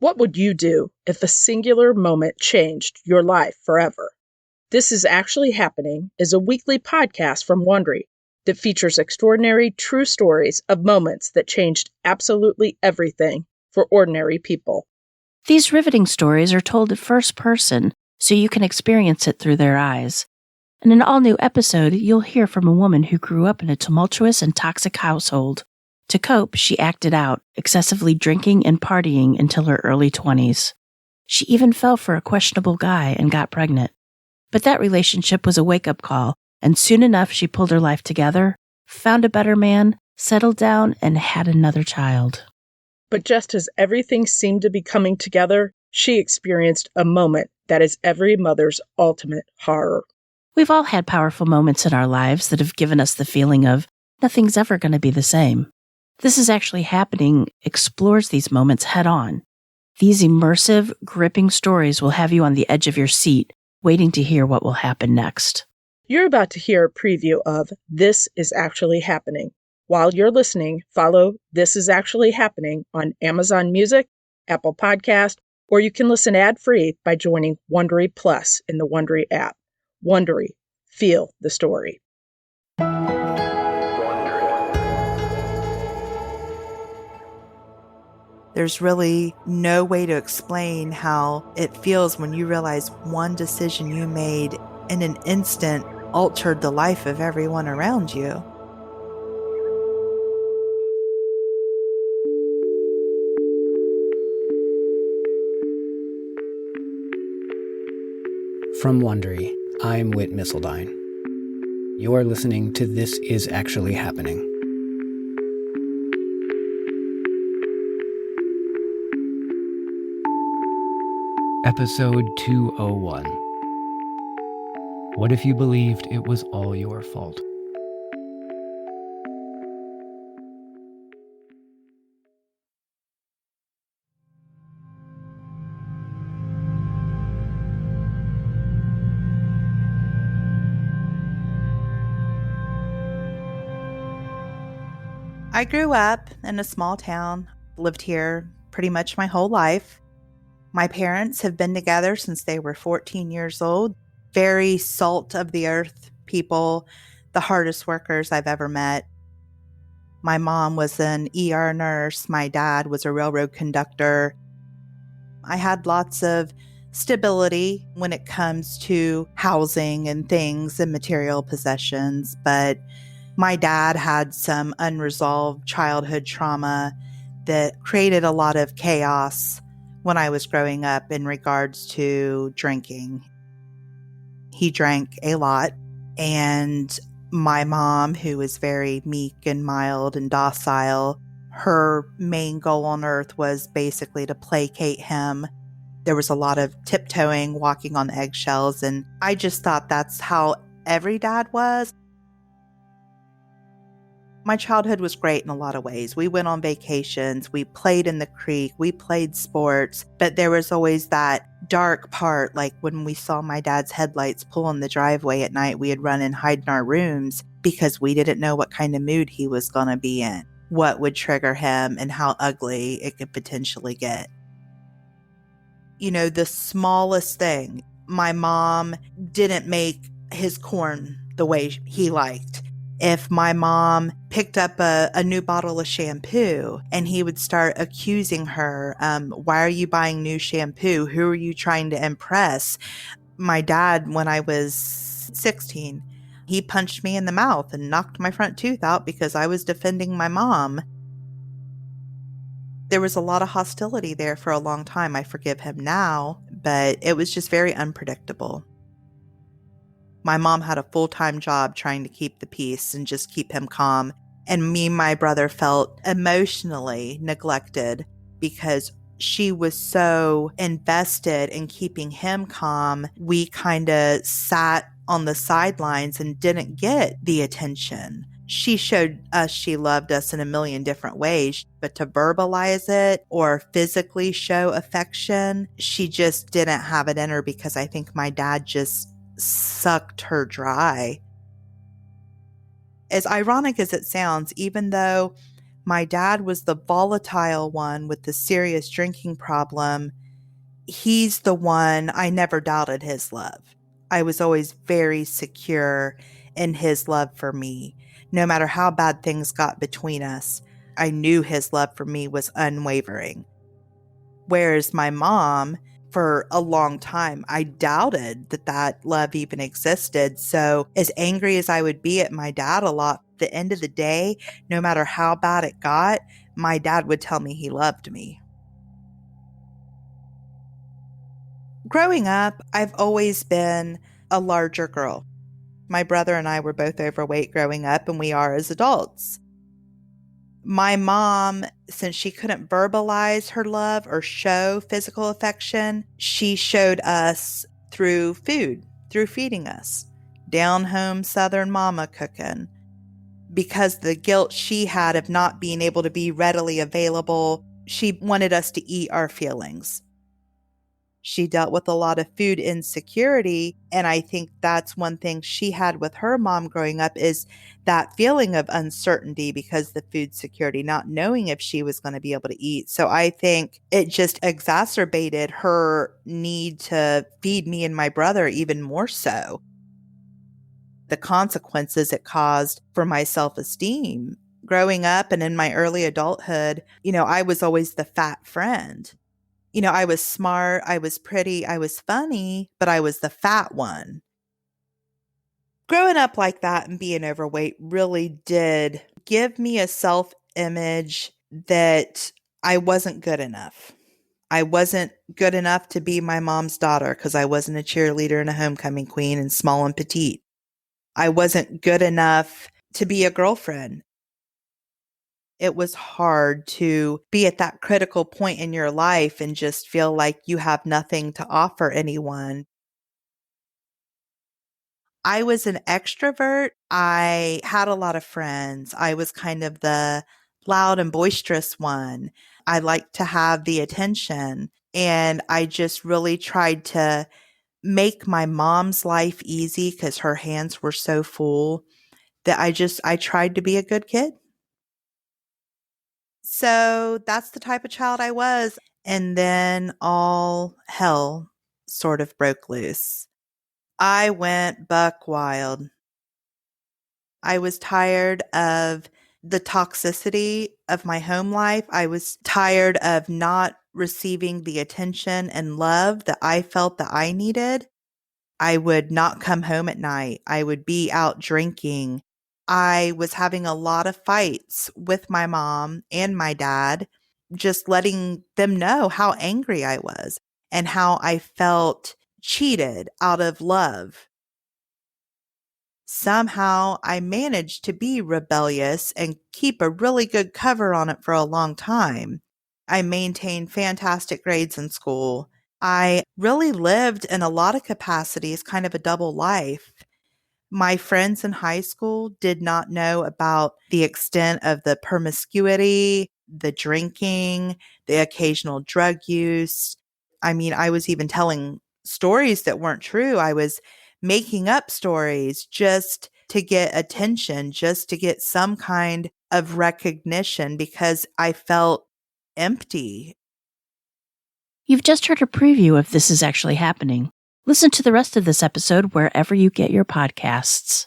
What would you do if a singular moment changed your life forever? This Is Actually Happening is a weekly podcast from Wondery that features extraordinary true stories of moments that changed absolutely everything for ordinary people. These riveting stories are told at first person, so you can experience it through their eyes. In an all-new episode, you'll hear from a woman who grew up in a tumultuous and toxic household. To cope, she acted out, excessively drinking and partying until her early 20s. She even fell for a questionable guy and got pregnant. But that relationship was a wake-up call, and soon enough she pulled her life together, found a better man, settled down, and had another child. But just as everything seemed to be coming together, she experienced a moment that is every mother's ultimate horror. We've all had powerful moments in our lives that have given us the feeling of nothing's ever going to be the same. This Is Actually Happening explores these moments head on. These immersive, gripping stories will have you on the edge of your seat, waiting to hear what will happen next. You're about to hear a preview of This Is Actually Happening. While you're listening, follow This Is Actually Happening on Amazon Music, Apple Podcast, or you can listen ad-free by joining Wondery Plus in the Wondery app. Wondery. Feel the story. There's really no way to explain how it feels when you realize one decision you made in an instant altered the life of everyone around you. From Wondery, I'm Whit Missildine. You're listening to This Is Actually Happening. Episode 201. What if you believed it was all your fault? I grew up in a small town, lived here pretty much my whole life. My parents have been together since they were 14 years old. Very salt of the earth people, the hardest workers I've ever met. My mom was an ER nurse. My dad was a railroad conductor. I had lots of stability when it comes to housing and things and material possessions, but my dad had some unresolved childhood trauma that created a lot of chaos when I was growing up in regards to drinking. He drank a lot, and my mom, who was very meek and mild and docile, her main goal on earth was basically to placate him. There was a lot of tiptoeing, walking on eggshells, and I just thought that's how every dad was. My childhood was great in a lot of ways. We went on vacations, we played in the creek, we played sports, but there was always that dark part, like when we saw my dad's headlights pull in the driveway at night, we'd run and hide in our rooms because we didn't know what kind of mood he was going to be in, what would trigger him, and how ugly it could potentially get. You know, the smallest thing, my mom didn't make his corn the way he liked. If my mom picked up a new bottle of shampoo and he would start accusing her, why are you buying new shampoo? Who are you trying to impress? My dad, when I was 16, he punched me in the mouth and knocked my front tooth out because I was defending my mom. There was a lot of hostility there for a long time. I forgive him now, but it was just very unpredictable. My mom had a full-time job trying to keep the peace and just keep him calm. And me and my brother felt emotionally neglected because she was so invested in keeping him calm. We kind of sat on the sidelines and didn't get the attention. She showed us she loved us in a million different ways, but to verbalize it or physically show affection, she just didn't have it in her because I think my dad just sucked her dry. As ironic as it sounds, even though My dad was the volatile one with the serious drinking problem. He's the one I never doubted his love. I was always very secure in his love for me. No matter how bad things got between us, I knew his love for me was unwavering. Whereas my mom, for a long time, I doubted that love even existed. So as angry as I would be at my dad a lot, at the end of the day, no matter how bad it got, my dad would tell me he loved me. Growing up, I've always been a larger girl. My brother and I were both overweight growing up, and we are as adults. My mom, since she couldn't verbalize her love or show physical affection, she showed us through food, through feeding us. Down home Southern mama cooking. Because the guilt she had of not being able to be readily available, she wanted us to eat our feelings. She dealt with a lot of food insecurity, and I think that's one thing she had with her mom growing up is that feeling of uncertainty because the food security, not knowing if she was going to be able to eat. So I think it just exacerbated her need to feed me and my brother even more so. The consequences it caused for my self-esteem. Growing up and in my early adulthood, I was always the fat friend. I was smart, I was pretty, I was funny, but I was the fat one. Growing up like that and being overweight really did give me a self-image that I wasn't good enough. I wasn't good enough to be my mom's daughter because I wasn't a cheerleader and a homecoming queen and small and petite. I wasn't good enough to be a girlfriend. It was hard to be at that critical point in your life and just feel like you have nothing to offer anyone. I was an extrovert. I had a lot of friends. I was kind of the loud and boisterous one. I liked to have the attention. And I just really tried to make my mom's life easy because her hands were so full that I tried to be a good kid. So that's the type of child I was. And then all hell sort of broke loose. I went buck wild. I was tired of the toxicity of my home life. I was tired of not receiving the attention and love that I felt that I needed. I would not come home at night. I would be out drinking. I was having a lot of fights with my mom and my dad, just letting them know how angry I was and how I felt cheated out of love. Somehow I managed to be rebellious and keep a really good cover on it for a long time. I maintained fantastic grades in school. I really lived in a lot of capacities, kind of a double life. My friends in high school did not know about the extent of the promiscuity, the drinking, the occasional drug use. I mean, I was even telling stories that weren't true. I was making up stories just to get attention, just to get some kind of recognition because I felt empty. You've just heard a preview of This Is Actually Happening. Listen to the rest of this episode wherever you get your podcasts.